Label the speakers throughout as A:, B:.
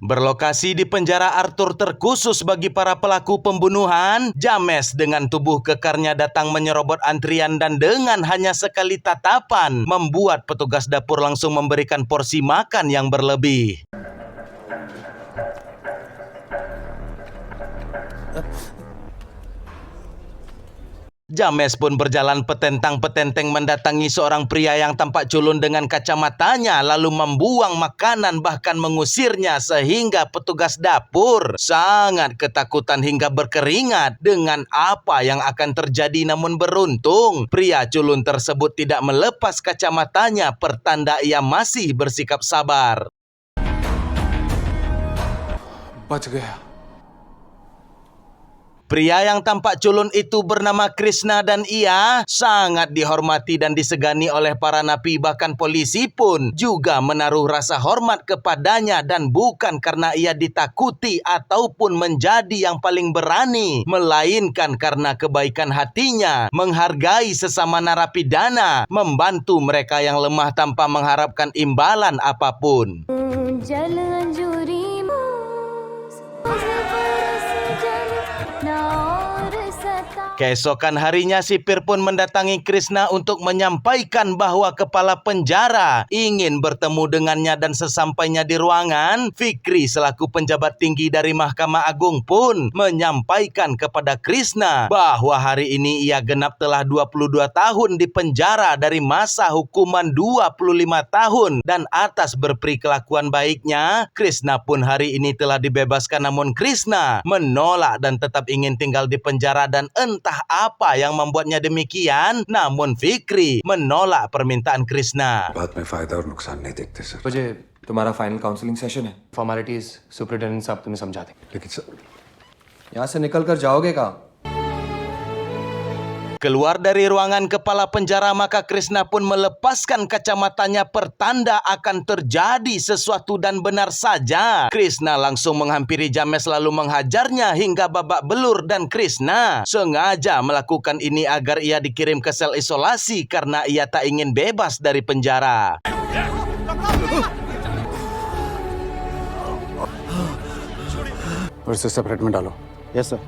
A: Berlokasi di penjara Arthur terkhusus bagi para pelaku pembunuhan, James dengan tubuh kekarnya datang menyerobot antrian dan dengan hanya sekali tatapan membuat petugas dapur langsung memberikan porsi makan yang berlebih. James pun berjalan petentang-petenteng mendatangi seorang pria yang tampak culun dengan kacamatanya lalu membuang makanan bahkan mengusirnya sehingga petugas dapur sangat ketakutan hingga berkeringat dengan apa yang akan terjadi. Namun beruntung pria culun tersebut tidak melepas kacamatanya pertanda ia masih bersikap sabar.
B: बच गया.
A: Pria yang tampak culun itu bernama Krishna dan ia sangat dihormati dan disegani oleh para napi, bahkan polisi pun juga menaruh rasa hormat kepadanya dan bukan karena ia ditakuti ataupun menjadi yang paling berani, melainkan karena kebaikan hatinya, menghargai sesama narapidana, membantu mereka yang lemah tanpa mengharapkan imbalan apapun. Keesokan harinya sipir pun mendatangi Krishna untuk menyampaikan bahwa kepala penjara ingin bertemu dengannya dan sesampainya di ruangan, Fikri selaku penjabat tinggi dari Mahkamah Agung pun menyampaikan kepada Krishna bahwa hari ini ia genap telah 22 tahun di penjara dari masa hukuman 25 tahun dan atas berperi kelakuan baiknya, Krishna pun hari ini telah dibebaskan. Namun Krishna menolak dan tetap ingin tinggal di penjara dan entah apa yang membuatnya demikian, namun Fikri menolak permintaan Krishna.
C: बात में फायदा और नुकसान नहीं देखते सर.
B: मुझे तुम्हारा final counselling session है. फॉर्मेलिटीज सुपरिटेंडेंट साहब तुम्हें समझा देंगे.
C: लेकिन सर
B: यहाँ से निकल कर जाओगे कहाँ?
A: Keluar dari ruangan kepala penjara, maka Krishna pun melepaskan kacamatanya pertanda akan terjadi sesuatu dan benar saja. Krishna langsung menghampiri James lalu menghajarnya hingga babak belur dan Krishna sengaja melakukan ini agar ia dikirim ke sel isolasi karena ia tak ingin bebas dari penjara.
C: और इसे सेपरेट में डालो.
B: Yes sir.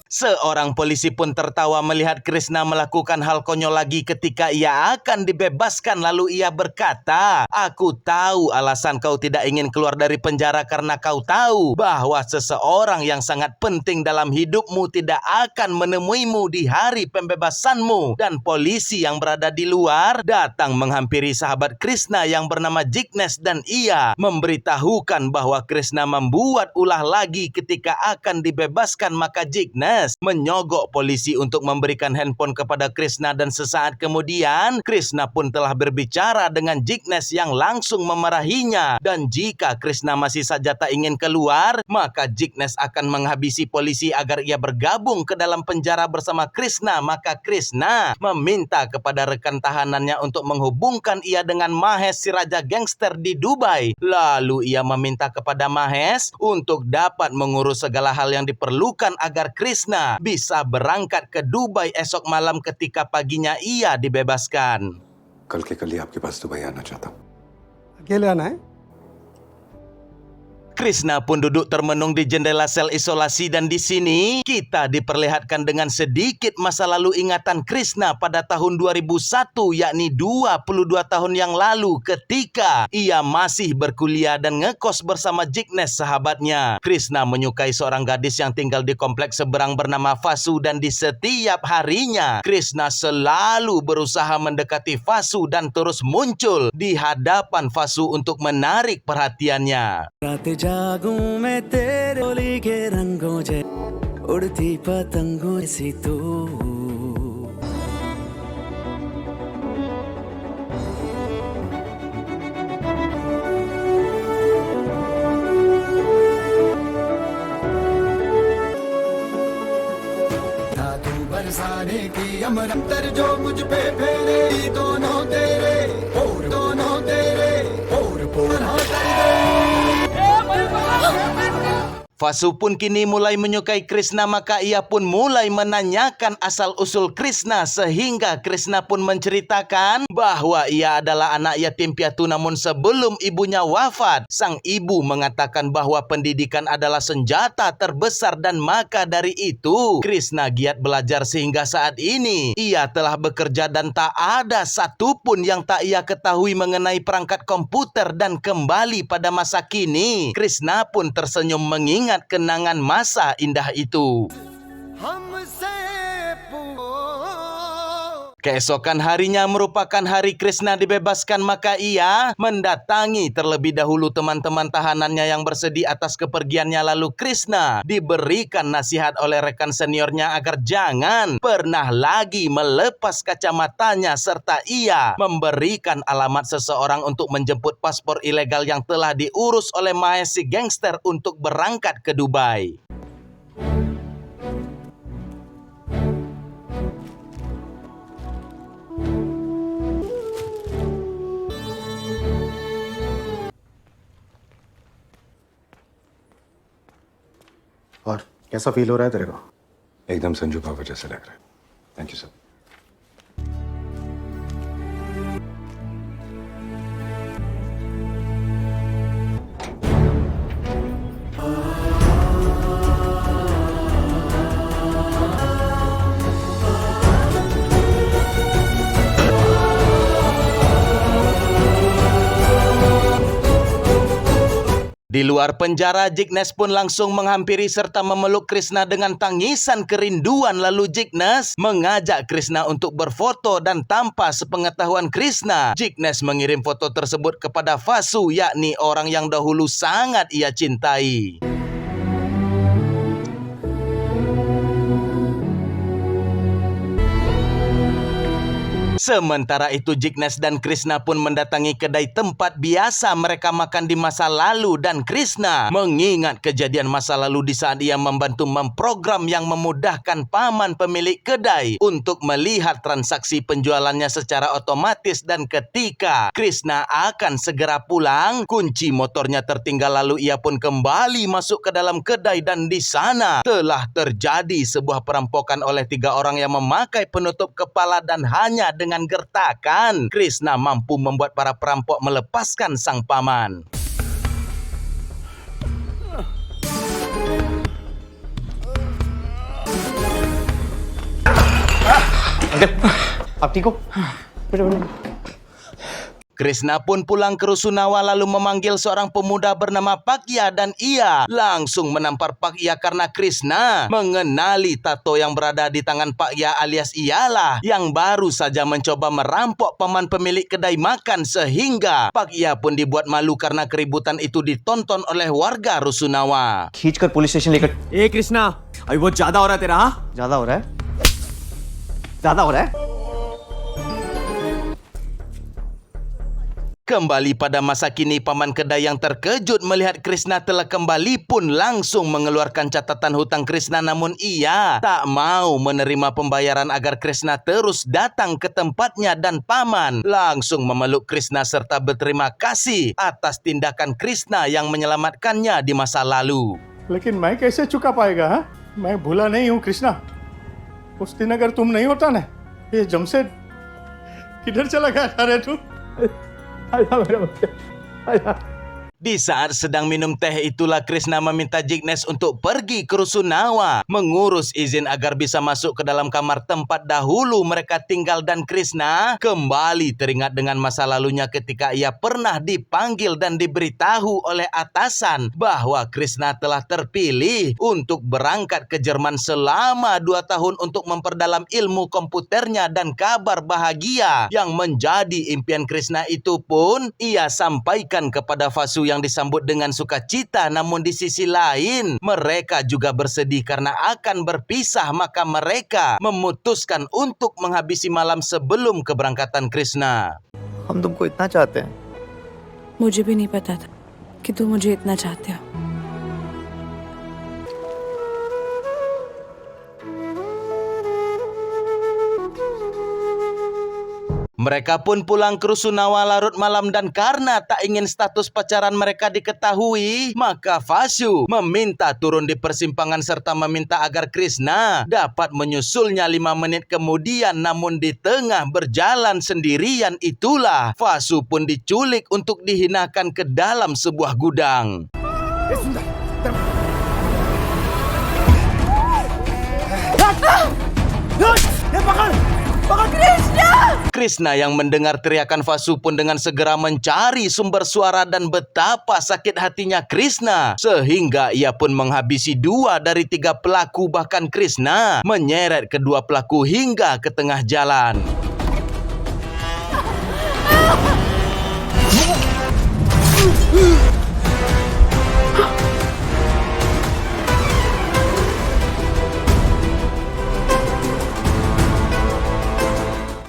A: Seorang polisi pun tertawa melihat Krishna melakukan hal konyol lagi ketika ia akan dibebaskan. Lalu ia berkata, "Aku tahu alasan kau tidak ingin keluar dari penjara karena kau tahu bahwa seseorang yang sangat penting dalam hidupmu tidak akan menemuimu di hari pembebasanmu." Dan polisi yang berada di luar datang menghampiri sahabat Krishna yang bernama Jignesh dan ia memberitahukan bahwa Krishna membuat ulah lagi ketika akan dibebaskan. Maka Jignesh menyogok polisi untuk memberikan handphone kepada Krishna dan sesaat kemudian Krishna pun telah berbicara dengan Jignesh yang langsung memarahinya, dan jika Krishna masih saja tak ingin keluar maka Jignesh akan menghabisi polisi agar ia bergabung ke dalam penjara bersama Krishna. Maka Krishna meminta kepada rekan tahanannya untuk menghubungkan ia dengan Mahesh si raja gangster di Dubai. Lalu ia meminta kepada Mahesh untuk dapat mengurus segala hal yang diperlukan agar Krishna bisa berangkat ke Dubai esok malam ketika paginya ia dibebaskan.
C: कल के कल ही आपके पास दुबई आना चाहता हूँ.
D: अकेले आना है?
A: Krishna pun duduk termenung di jendela sel isolasi dan di sini kita diperlihatkan dengan sedikit masa lalu ingatan Krishna pada tahun 2001, yakni 22 tahun yang lalu ketika ia masih berkuliah dan ngekos bersama Jignesh sahabatnya. Krishna menyukai seorang gadis yang tinggal di kompleks seberang bernama Vasu dan di setiap harinya Krishna selalu berusaha mendekati Vasu dan terus muncul di hadapan Vasu untuk menarik perhatiannya.
E: जागूं मैं तेरे होली के रंगों से उड़ती पतंगों सी तू तू बरसाने की अमर अंतर जो मुझ पे फेरे दोनों तेरे और
A: Vasu pun kini mulai menyukai Krishna, maka ia pun mulai menanyakan asal-usul Krishna sehingga Krishna pun menceritakan bahwa ia adalah anak yatim piatu, namun sebelum ibunya wafat, sang ibu mengatakan bahwa pendidikan adalah senjata terbesar dan maka dari itu Krishna giat belajar sehingga saat ini ia telah bekerja dan tak ada satupun yang tak ia ketahui mengenai perangkat komputer. Dan kembali pada masa kini, Krishna pun tersenyum mengingat kenangan masa indah itu.
E: हमसे
A: Keesokan harinya merupakan hari Krishna dibebaskan, maka ia mendatangi terlebih dahulu teman-teman tahanannya yang bersedih atas kepergiannya. Lalu Krishna diberikan nasihat oleh rekan seniornya agar jangan pernah lagi melepas kacamatanya, serta ia memberikan alamat seseorang untuk menjemput paspor ilegal yang telah diurus oleh Mahesh si gangster untuk berangkat ke Dubai.
D: और कैसा फील हो रहा है तेरे को?
C: एकदम संजू बाबा जैसे लग रहा है। Thank you sir.
A: Di luar penjara, Jignesh pun langsung menghampiri serta memeluk Krishna dengan tangisan kerinduan. Lalu Jignesh mengajak Krishna untuk berfoto dan tanpa sepengetahuan Krishna, Jignesh mengirim foto tersebut kepada Vasu, yakni orang yang dahulu sangat ia cintai. Sementara itu Jignesh dan Krishna pun mendatangi kedai tempat biasa mereka makan di masa lalu, dan Krishna mengingat kejadian masa lalu di saat ia membantu memprogram yang memudahkan paman pemilik kedai untuk melihat transaksi penjualannya secara otomatis. Dan ketika Krishna akan segera pulang, kunci motornya tertinggal. Lalu ia pun kembali masuk ke dalam kedai dan di sana telah terjadi sebuah perampokan oleh 3 orang yang memakai penutup kepala, dan hanya dengan gertakan Krishna mampu membuat para perampok melepaskan sang paman.
B: आप ठीक हो?
A: Krishna pun pulang ke Rusunawa lalu memanggil seorang pemuda bernama Pakya, dan ia langsung menampar Pakya karena Krishna mengenali tato yang berada di tangan Pakya alias ialah yang baru saja mencoba merampok paman pemilik kedai makan, sehingga Pakya pun dibuat malu karena keributan itu ditonton oleh warga Rusunawa.
B: खींचकर police station लेकर
F: ए कृष्णा, अभी बहुत ज्यादा हो रहा है तेरा। हाँ,
B: ज्यादा हो रहा है, ज्यादा हो रहा है।
A: Kembali pada masa kini, paman kedai yang terkejut melihat Krishna telah kembali pun langsung mengeluarkan catatan hutang Krishna, namun ia tak mau menerima pembayaran agar Krishna terus datang ke tempatnya, dan paman langsung memeluk Krishna serta berterima kasih atas tindakan Krishna yang menyelamatkannya di masa lalu.
D: लेकिन मैं कैसे चुका पाएगा? हाँ, मैं भूला नहीं हूँ कृष्णा। उस दिन अगर तुम नहीं होता ना, ये जमशेद किधर चला गया? अरे तू आया मेरा बच्चा, आया।
A: Di saat sedang minum teh itulah Krishna meminta Jignesh untuk pergi ke Rusunawa mengurus izin agar bisa masuk ke dalam kamar tempat dahulu mereka tinggal, dan Krishna kembali teringat dengan masa lalunya ketika ia pernah dipanggil dan diberitahu oleh atasan bahwa Krishna telah terpilih untuk berangkat ke Jerman selama 2 tahun untuk memperdalam ilmu komputernya, dan kabar bahagia yang menjadi impian Krishna itu pun ia sampaikan kepada Vasu yang disambut dengan sukacita. Namun di sisi lain mereka juga bersedih karena akan berpisah, maka mereka memutuskan untuk menghabisi malam sebelum keberangkatan Krishna.
F: हम तुमको इतना चाहते हैं।
G: मुझे भी नहीं पता था कि तुम मुझे इतना चाहते हो।
A: Mereka pun pulang ke Rusunawa larut malam dan karena tak ingin status pacaran mereka diketahui, maka Vasu meminta turun di persimpangan serta meminta agar Krishna dapat menyusulnya 5 menit kemudian. Namun di tengah berjalan sendirian itulah Vasu pun diculik untuk dihinakan ke dalam sebuah gudang. Krishna yang mendengar teriakan Vasu pun dengan segera mencari sumber suara dan betapa sakit hatinya Krishna sehingga ia pun menghabisi 2 dari 3 pelaku, bahkan Krishna menyeret kedua pelaku hingga ke tengah jalan.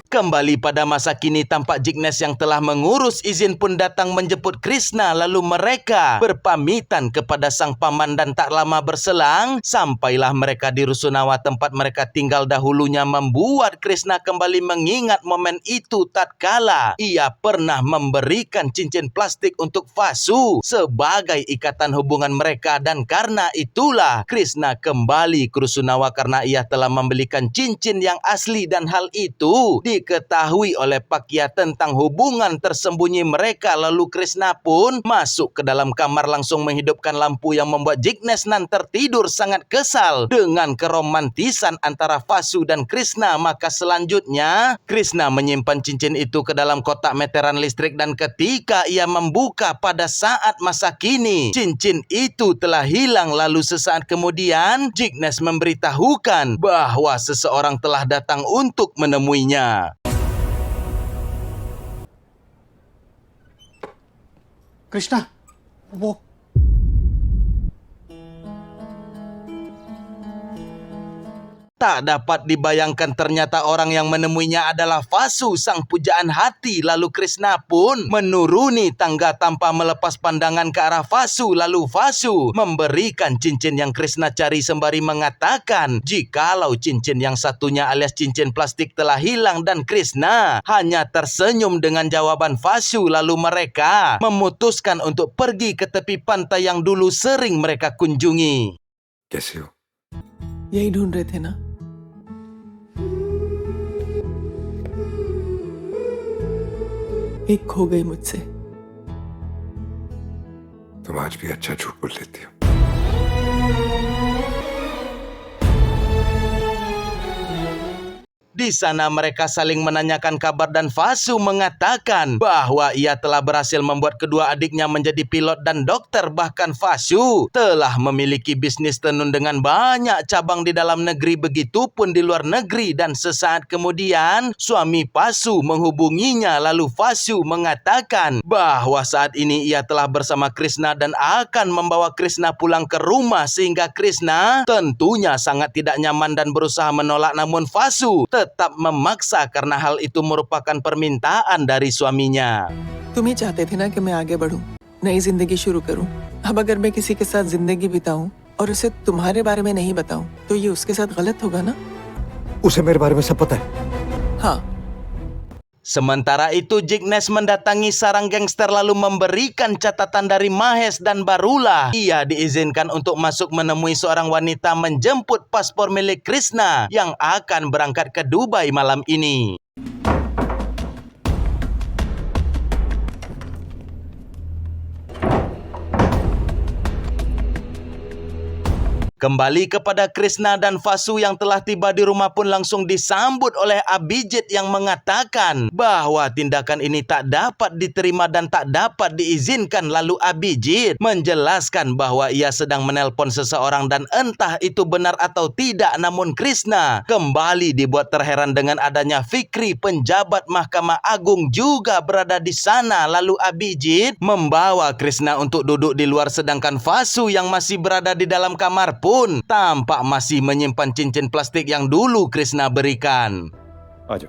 A: Kembali pada masa kini, tampak Jignesh yang telah mengurus izin pun datang menjemput Krishna, lalu mereka berpamitan kepada sang paman dan tak lama berselang sampailah mereka di Rusunawa tempat mereka tinggal dahulunya, membuat Krishna kembali mengingat momen itu tatkala ia pernah memberikan cincin plastik untuk Vasu sebagai ikatan hubungan mereka, dan karena itulah Krishna kembali ke Rusunawa karena ia telah membelikan cincin yang asli, dan hal itu diketahui oleh Pakya tentang hubungan tersembunyi mereka. Lalu Krishna pun masuk ke dalam kamar langsung menghidupkan lampu yang membuat Jignesh nan tertidur sangat kesal dengan keromantisan antara Vasu dan Krishna. Maka selanjutnya Krishna menyimpan cincin itu ke dalam kotak meteran listrik, dan ketika ia membuka pada saat masa kini cincin itu telah hilang. Lalu sesaat kemudian Jignesh memberitahukan bahwa seseorang telah datang untuk menemuinya.
D: Krishna वो Tak dapat dibayangkan ternyata orang yang menemuinya adalah Vasu, sang pujaan hati. Lalu Krishna pun menuruni tangga tanpa melepas pandangan ke arah Vasu. Lalu Vasu memberikan cincin yang Krishna cari sembari mengatakan jikalau cincin yang satunya alias cincin plastik telah hilang, dan Krishna hanya tersenyum dengan jawaban Vasu. Lalu mereka memutuskan untuk pergi ke tepi pantai yang dulu sering mereka kunjungi.
C: कैसे हो?
H: यही ढूंढ रहे थे ना? एक खो गई मुझसे।
C: तुम आज भी अच्छा झूठ बोल लेती हो।
A: Di sana mereka saling menanyakan kabar dan Vasu mengatakan bahwa ia telah berhasil membuat kedua adiknya menjadi pilot dan dokter. Bahkan Vasu telah memiliki bisnis tenun dengan banyak cabang di dalam negeri begitupun di luar negeri. Dan sesaat kemudian suami Vasu menghubunginya, lalu Vasu mengatakan bahwa saat ini ia telah bersama Krishna dan akan membawa Krishna pulang ke rumah, sehingga Krishna tentunya sangat tidak nyaman dan berusaha menolak, namun Vasu tetap memaksa karena hal itu merupakan permintaan dari suaminya.
H: तुम ही चाहते थे ना कि मैं आगे बढ़ूं, नई जिंदगी शुरू करूं। अब अगर मैं किसी के साथ जिंदगी बिताऊं और उसे तुम्हारे बारे में नहीं बताऊं तो ये उसके साथ गलत होगा ना?
F: उसे मेरे बारे में सब पता है।
H: हाँ।
A: Sementara itu Jignesh mendatangi sarang gangster lalu memberikan catatan dari Mahesh, dan barulah ia diizinkan untuk masuk menemui seorang wanita menjemput paspor milik Krishna yang akan berangkat ke Dubai malam ini. Kembali kepada Krishna dan Vasu yang telah tiba di rumah pun langsung disambut oleh Abhijit yang mengatakan bahwa tindakan ini tak dapat diterima dan tak dapat diizinkan. Lalu Abhijit menjelaskan bahwa ia sedang menelpon seseorang dan entah itu benar atau tidak. Namun Krishna kembali dibuat terheran dengan adanya Fikri, penjabat Mahkamah Agung, juga berada di sana. Lalu Abhijit membawa Krishna untuk duduk di luar, sedangkan Vasu yang masih berada di dalam kamar pun tampak masih menyimpan cincin plastik yang dulu Krishna berikan.
C: आ जाओ।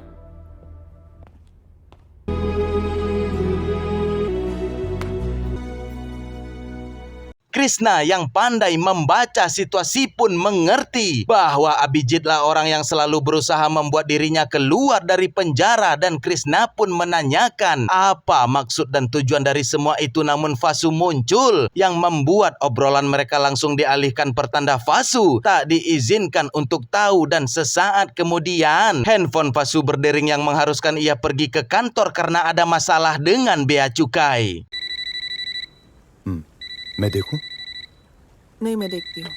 A: Krishna yang pandai membaca situasi pun mengerti bahwa Abhijitlah orang yang selalu berusaha membuat dirinya keluar dari penjara dan Krishna pun menanyakan apa maksud dan tujuan dari semua itu, namun Vasu muncul yang membuat obrolan mereka langsung dialihkan pertanda Vasu tak diizinkan untuk tahu dan sesaat kemudian handphone Vasu berdering yang mengharuskan ia pergi ke kantor karena ada masalah dengan bea cukai.
F: मैं देखूं?
H: नहीं, मैं देखती हूँ.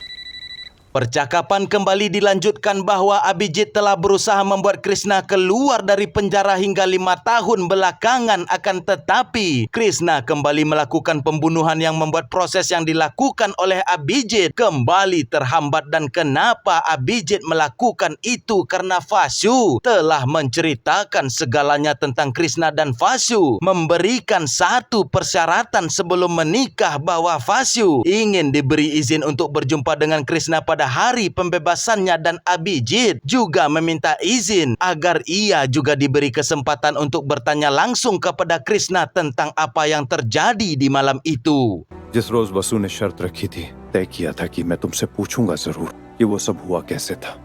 A: Percakapan kembali dilanjutkan bahwa Abhijit telah berusaha membuat Krishna keluar dari penjara hingga 5 tahun belakangan, akan tetapi Krishna kembali melakukan pembunuhan yang membuat proses yang dilakukan oleh Abhijit kembali terhambat. Dan kenapa Abhijit melakukan itu? Karena Vasu telah menceritakan segalanya tentang Krishna dan Vasu memberikan satu persyaratan sebelum menikah bahwa Vasu ingin diberi izin untuk berjumpa dengan Krishna pada hari pembebasannya, dan Abhijit juga meminta izin agar ia juga diberi kesempatan untuk bertanya langsung kepada Krishna tentang apa yang terjadi di malam itu.
F: जिस रोज वसु ने शर्त रखी थी, तय किया था कि मैं तुमसे पूछूंगा जरूर कि वो सब हुआ कैसे था.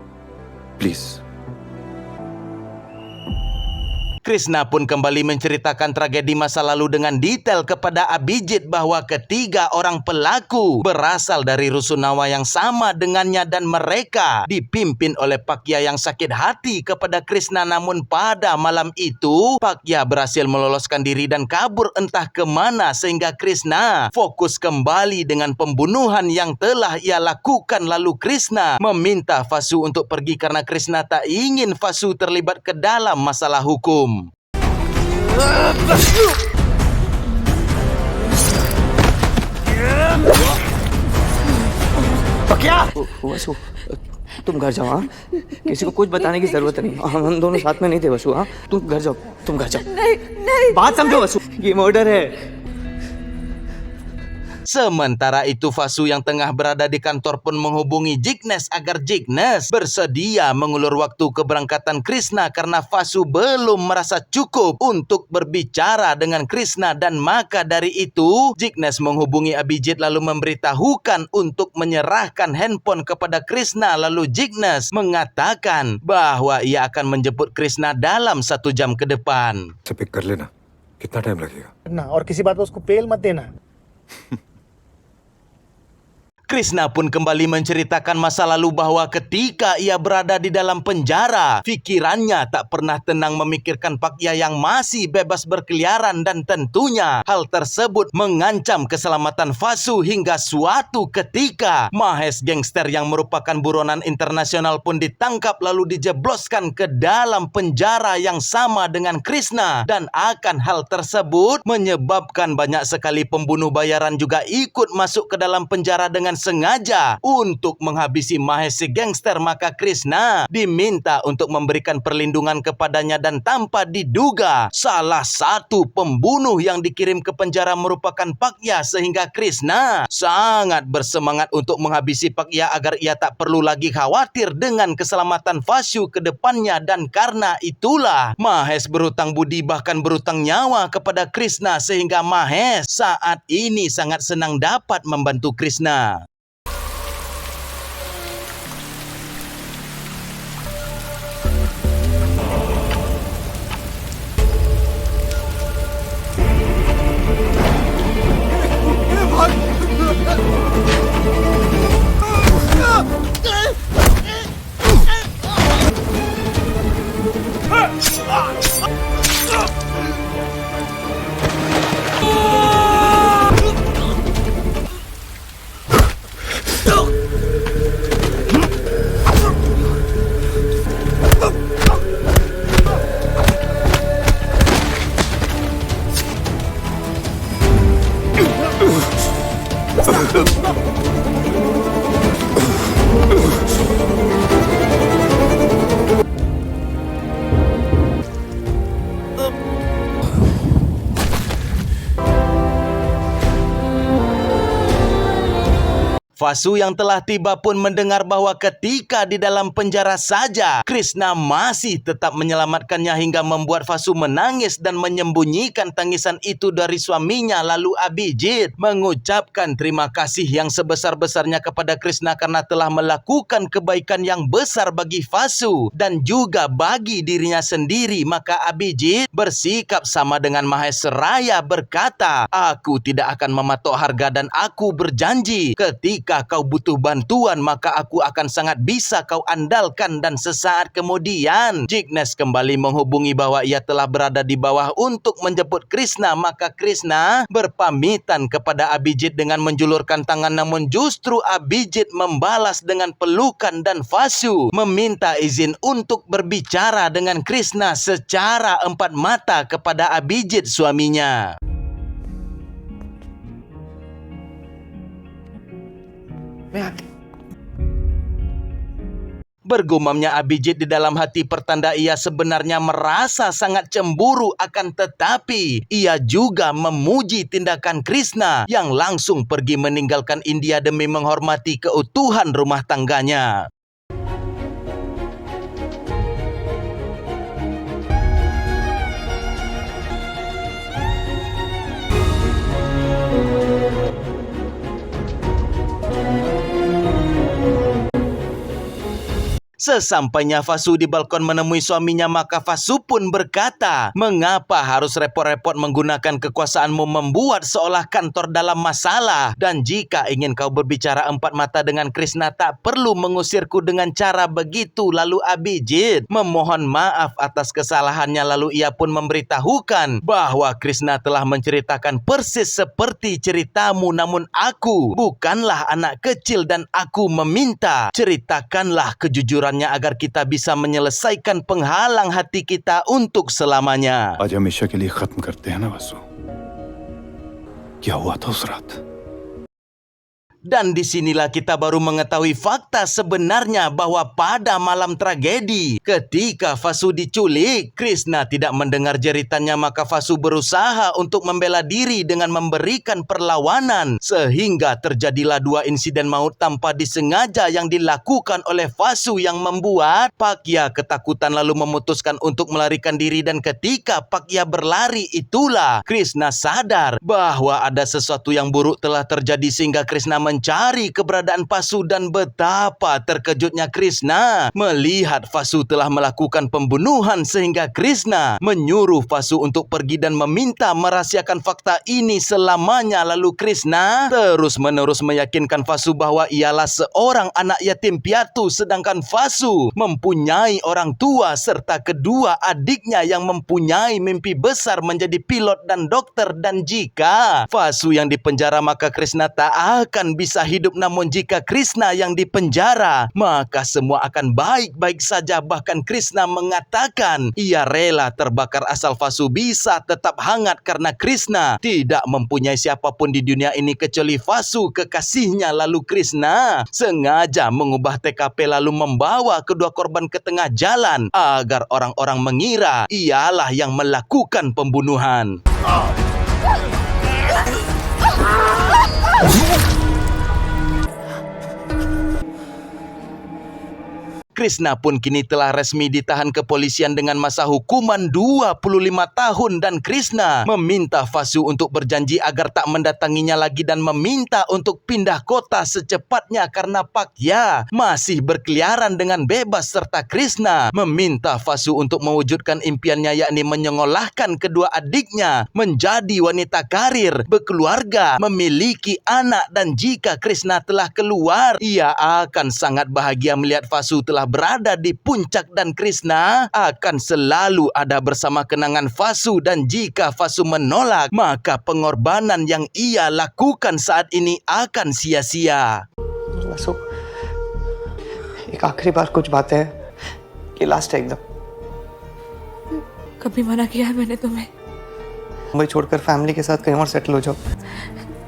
F: Please.
A: Krishna pun kembali menceritakan tragedi masa lalu dengan detail kepada Abhijit bahwa ketiga orang pelaku berasal dari rusunawa yang sama dengannya dan mereka dipimpin oleh Pakya yang sakit hati kepada Krishna. Namun pada malam itu Pakya berhasil meloloskan diri dan kabur entah kemana sehingga Krishna fokus kembali dengan pembunuhan yang telah ia lakukan. Lalu Krishna meminta Vasu untuk pergi karena Krishna tak ingin Vasu terlibat ke dalam masalah hukum.
I: वसु, तुम घर जाओ. हाँ, किसी को कुछ बताने की जरूरत नहीं. हम दोनों साथ में नहीं थे वसु. हाँ, तुम घर जाओ. नहीं. बात समझो वसु, ये मर्डर है.
A: Sementara itu Vasu yang tengah berada di kantor pun menghubungi Jignesh agar Jignesh bersedia mengulur waktu keberangkatan Krishna karena Vasu belum merasa cukup untuk berbicara dengan Krishna. Dan maka dari itu Jignesh menghubungi Abhijit lalu memberitahukan untuk menyerahkan handphone kepada Krishna. Lalu Jignesh mengatakan bahwa ia akan menjemput Krishna dalam 1 jam ke depan.
F: से पिक कर लेना. कितना टाइम लगेगा?
J: ना और किसी बात पे उसको पेल मत देना.
A: Krishna pun kembali menceritakan masa lalu bahwa ketika ia berada di dalam penjara, pikirannya tak pernah tenang memikirkan Pakya yang masih bebas berkeliaran dan tentunya hal tersebut mengancam keselamatan Vasu hingga suatu ketika Mahesh gangster yang merupakan buronan internasional pun ditangkap lalu dijebloskan ke dalam penjara yang sama dengan Krishna. Dan akan hal tersebut menyebabkan banyak sekali pembunuh bayaran juga ikut masuk ke dalam penjara dengan sengaja untuk menghabisi Mahesh si gangster. Maka Krishna diminta untuk memberikan perlindungan kepadanya dan tanpa diduga salah satu pembunuh yang dikirim ke penjara merupakan Pakya sehingga Krishna sangat bersemangat untuk menghabisi Pakya agar ia tak perlu lagi khawatir dengan keselamatan Vasu ke depannya. Dan karena itulah Mahesh berhutang budi bahkan berhutang nyawa kepada Krishna sehingga Mahesh saat ini sangat senang dapat membantu Krishna. Fasu yang telah tiba pun mendengar bahwa ketika di dalam penjara saja, Krishna masih tetap menyelamatkannya hingga membuat Fasu menangis dan menyembunyikan tangisan itu dari suaminya. Lalu Abhijit mengucapkan terima kasih yang sebesar-besarnya kepada Krishna karena telah melakukan kebaikan yang besar bagi Fasu dan juga bagi dirinya sendiri. Maka Abhijit bersikap sama dengan Mahesaraya berkata, aku tidak akan mematok harga dan aku berjanji ketika kau butuh bantuan maka aku akan sangat bisa kau andalkan. Dan sesaat kemudian Jignesh kembali menghubungi bahwa ia telah berada di bawah untuk menjemput Krishna. Maka Krishna berpamitan kepada Abhijit dengan menjulurkan tangan, namun justru Abhijit membalas dengan pelukan dan Fasu meminta izin untuk berbicara dengan Krishna secara empat mata kepada Abhijit suaminya. Bergumamnya Abhijit di dalam hati pertanda ia sebenarnya merasa sangat cemburu, akan tetapi ia juga memuji tindakan Krishna yang langsung pergi meninggalkan India demi menghormati keutuhan rumah tangganya. Sesampainya Fasu di balkon menemui suaminya, maka Fasu pun berkata, mengapa harus repot-repot menggunakan kekuasaanmu membuat seolah kantor dalam masalah? Dan jika ingin kau berbicara empat mata dengan Krishna, tak perlu mengusirku dengan cara begitu. Lalu Abhijit memohon maaf atas kesalahannya, lalu ia pun memberitahukan bahwa Krishna telah menceritakan persis seperti ceritamu, namun aku bukanlah anak kecil dan aku meminta ceritakanlah kejujuran agar kita bisa menyelesaikan penghalang hati kita untuk selamanya.
F: आज हमेशा के लिए खत्म करते हैं ना वासु? क्या हुआ था उस रात?
A: Dan disinilah kita baru mengetahui fakta sebenarnya bahwa pada malam tragedi ketika Fasu diculik, Krishna tidak mendengar jeritannya, maka Fasu berusaha untuk membela diri dengan memberikan perlawanan sehingga terjadilah dua insiden maut tanpa disengaja yang dilakukan oleh Fasu yang membuat Pakya ketakutan lalu memutuskan untuk melarikan diri. Dan ketika Pakya berlari itulah Krishna sadar bahwa ada sesuatu yang buruk telah terjadi sehingga Krishna mencari keberadaan Fasu. Dan betapa terkejutnya Krishna melihat Fasu telah melakukan pembunuhan sehingga Krishna menyuruh Fasu untuk pergi dan meminta merahasiakan fakta ini selamanya. Lalu Krishna terus-menerus meyakinkan Fasu bahwa ialah seorang anak yatim piatu, sedangkan Fasu mempunyai orang tua serta kedua adiknya yang mempunyai mimpi besar menjadi pilot dan dokter. Dan jika Fasu yang dipenjara maka Krishna tak akan bisa hidup, namun jika Krishna yang dipenjara maka semua akan baik-baik saja. Bahkan Krishna mengatakan ia rela terbakar asal Fasu bisa tetap hangat karena Krishna tidak mempunyai siapapun di dunia ini kecuali Fasu kekasihnya. Lalu Krishna sengaja mengubah TKP lalu membawa kedua korban ke tengah jalan agar orang-orang mengira ialah yang melakukan pembunuhan. Krishna pun kini telah resmi ditahan kepolisian dengan masa hukuman 25 tahun dan Krishna meminta Fasu untuk berjanji agar tak mendatanginya lagi dan meminta untuk pindah kota secepatnya karena Pakya masih berkeliaran dengan bebas, serta Krishna meminta Fasu untuk mewujudkan impiannya yakni menyekolahkan kedua adiknya menjadi wanita karir, berkeluarga, memiliki anak. Dan jika Krishna telah keluar, ia akan sangat bahagia melihat Fasu telah berada di puncak dan Krishna akan selalu ada bersama kenangan Fasu. Dan jika Fasu menolak, maka pengorbanan yang ia lakukan saat ini akan sia-sia.
I: Vasu, एक आखिरी बार कुछ बातें हैं, ये लास्ट है एकदम।
G: कभी मना किया है मैंने तुम्हें?
I: मुंबई छोड़कर फैमिली के साथ कहीं और सेटल हो जाओ।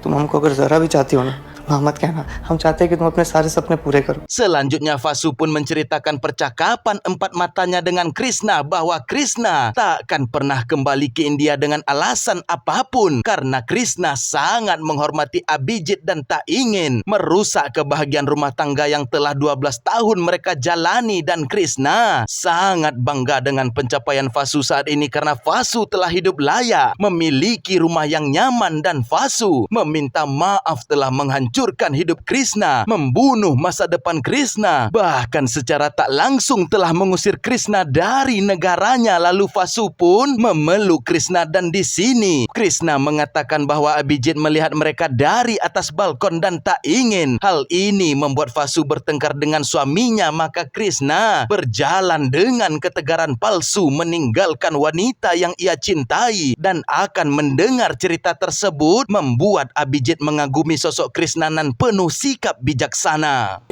I: तुम हमको अगर जरा भी चाहती हो ना, मत कहना, हम चाहते हैं कि तुम अपने सारे सपने पूरे करो.
A: Selanjutnya Vasu pun menceritakan percakapan empat matanya dengan Krishna bahwa Krishna takkan pernah kembali ke India dengan alasan apapun karena Krishna sangat menghormati Abhijit dan tak ingin merusak kebahagiaan rumah tangga yang telah 12 tahun mereka jalani, dan Krishna sangat bangga dengan pencapaian Vasu saat ini karena Vasu telah hidup layak, memiliki rumah yang nyaman, dan Vasu meminta maaf telah menghancurkan hidup Krishna, membunuh masa depan Krishna, bahkan secara tak langsung telah mengusir Krishna dari negaranya. Lalu Vasu pun memeluk Krishna, dan di sini Krishna mengatakan bahwa Abhijit melihat mereka dari atas balkon dan tak ingin hal ini membuat Vasu bertengkar dengan suaminya. Maka Krishna berjalan dengan ketegaran palsu meninggalkan wanita yang ia cintai, dan akan mendengar cerita tersebut membuat Abhijit mengagumi sosok Krishna nan penuh sikap bijaksana.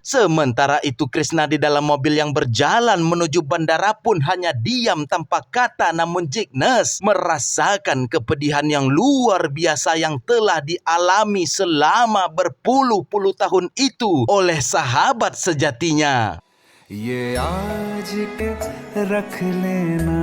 A: Sementara itu Krishna di dalam mobil yang berjalan menuju bandara pun hanya diam tanpa kata, namun Jignesh merasakan kepedihan yang luar biasa yang telah dialami selama berpuluh-puluh tahun itu oleh sahabat sejatinya.
E: ये आज के रख लेना.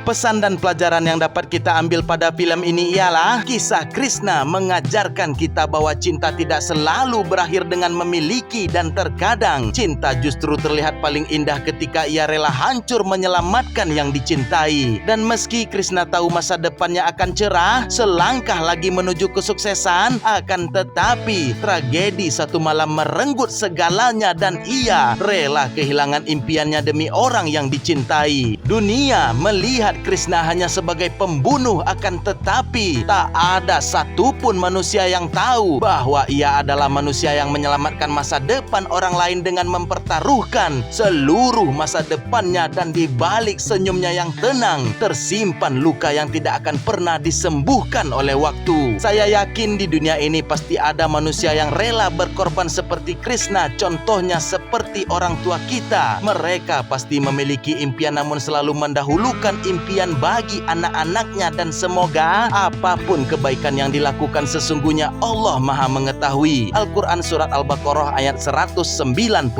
A: Pesan dan pelajaran yang dapat kita ambil pada film ini ialah kisah Krishna mengajarkan kita bahwa cinta tidak selalu berakhir dengan memiliki, dan terkadang cinta justru terlihat paling indah ketika ia rela hancur menyelamatkan yang dicintai. Dan meski Krishna tahu masa depannya akan cerah, selangkah lagi menuju kesuksesan, akan tetapi tragedi satu malam merenggut segalanya dan ia rela kehilangan impiannya demi orang yang dicintai. Dunia melihat Krishna hanya sebagai pembunuh, akan tetapi tak ada satupun manusia yang tahu bahwa ia adalah manusia yang menyelamatkan masa depan orang lain dengan mempertaruhkan seluruh masa depannya, dan di balik senyumnya yang tenang tersimpan luka yang tidak akan pernah disembuhkan oleh waktu. Saya yakin di dunia ini pasti ada manusia yang rela berkorban seperti Krishna. Contohnya seperti orang tua kita. Mereka pasti memiliki impian namun selalu mendahulukan impian bagi anak-anaknya, dan semoga apapun kebaikan yang dilakukan sesungguhnya Allah Maha mengetahui. Al-Quran Surat Al-Baqarah ayat 197.